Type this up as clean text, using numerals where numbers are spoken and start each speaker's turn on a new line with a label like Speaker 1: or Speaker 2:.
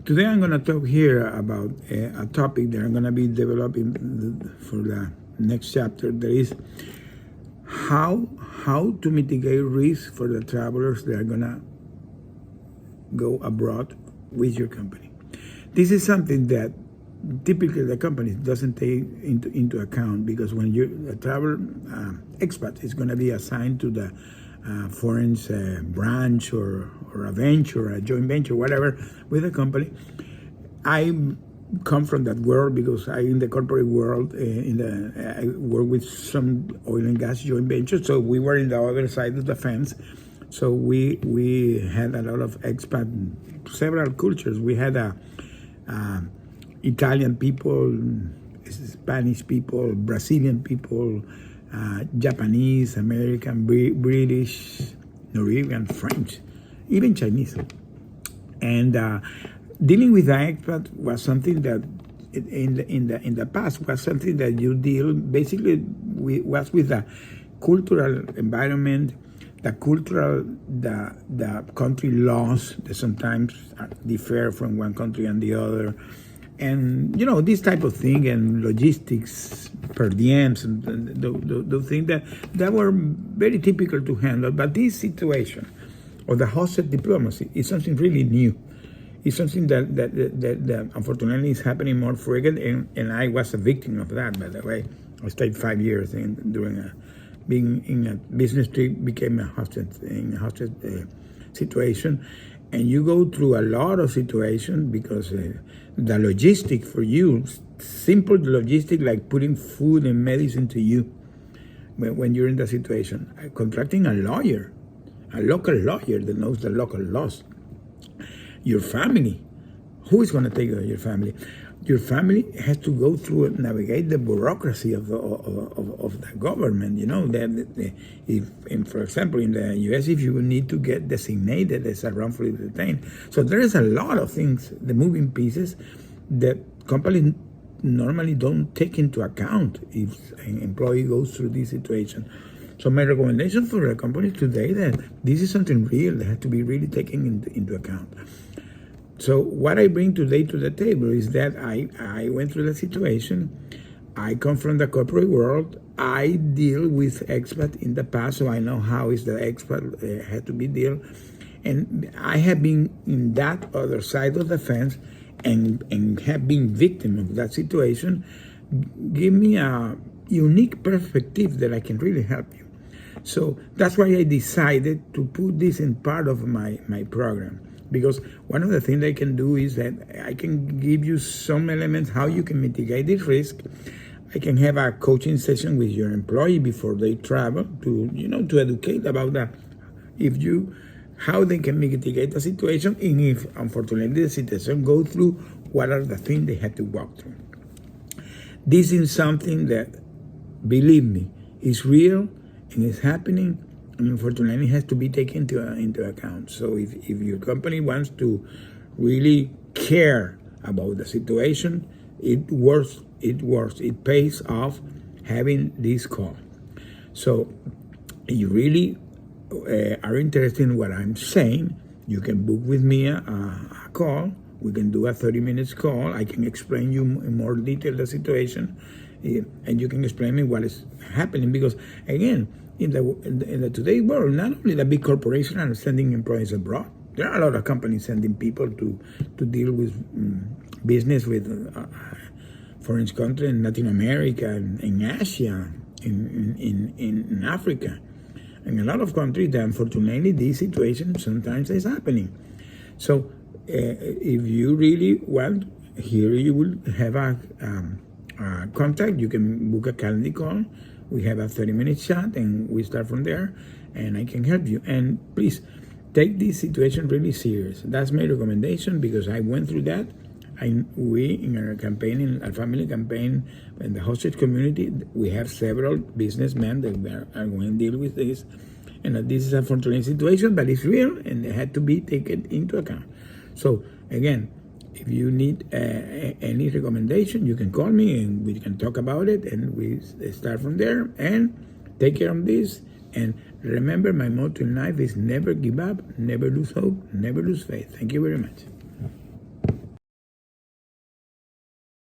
Speaker 1: Today I'm going to talk here about a topic that I'm going to be developing for the next chapter. That is how to mitigate risk for the travelers that are going to go abroad with your company. This is something that typically the company doesn't take into account, because when a travel expat is going to be assigned to the foreign branch or a venture, a joint venture, whatever, with a company. I come from that world because in the corporate world, I work with some oil and gas joint ventures. So we were in the other side of the fence. So we had a lot of expat, several cultures. We had Italian people, Spanish people, Brazilian people, Japanese, American, British, Norwegian, French, even Chinese. And dealing with the expat was something that in the past was something that you deal basically was with the cultural environment, the country laws that sometimes differ from one country and the other. And, this type of thing, and logistics, per diems, and those things that were very typical to handle. But this situation of the hosted diplomacy is something really new. It's something that unfortunately is happening more frequent, and I was a victim of that, by the way. I stayed 5 years being in a business trip, became a hosted situation. And you go through a lot of situations because the logistic for you, simple logistic like putting food and medicine to you when you're in the situation, contracting a lawyer, a local lawyer that knows the local laws. Your family, who is going to take care of your family? Your family has to go through and navigate the bureaucracy of the government. For example, in the U.S., if you need to get designated as a wrongfully detained. So there is a lot of things, the moving pieces, that companies normally don't take into account if an employee goes through this situation. So my recommendation for the company today that this is something real that has to be really taken into account. So what I bring today to the table is that I went through the situation. I come from the corporate world. I deal with expat in the past, so I know how is the expat had to be dealt. And I have been in that other side of the fence and have been victim of that situation. Give me a unique perspective that I can really help you. So that's why I decided to put this in part of my program. Because one of the things I can do is that I can give you some elements how you can mitigate this risk. I can have a coaching session with your employee before they travel to educate about that. How they can mitigate the situation, and if unfortunately the situation go through, what are the things they have to walk through. This is something that, believe me, is real and is happening. And unfortunately, it has to be taken into account. So if your company wants to really care about the situation, it pays off having this call. So if you really are interested in what I'm saying, you can book with me a call. We can do a 30 minutes call. I can explain you in more detail the situation, and you can explain me what is happening. Because again, in the today world, not only the big corporations are sending employees abroad, there are a lot of companies sending people to deal with business with foreign countries in Latin America, in Asia, in Africa, and a lot of countries that unfortunately this situation sometimes is happening. So if you really want, here you will have a contact. You can book a calendar call. We have a 30-minute chat, and we start from there, and I can help you. And please, take this situation really serious. That's my recommendation, because I went through that. We, in our campaign, in our family campaign, in the hostage community, we have several businessmen that are going to deal with this. And this is a unfortunate situation, but it's real, and it had to be taken into account. So, again, if you need any recommendation, you can call me and we can talk about it, and we start from there and take care of this. And remember, my motto in life is never give up, never lose hope, never lose faith. Thank you very much.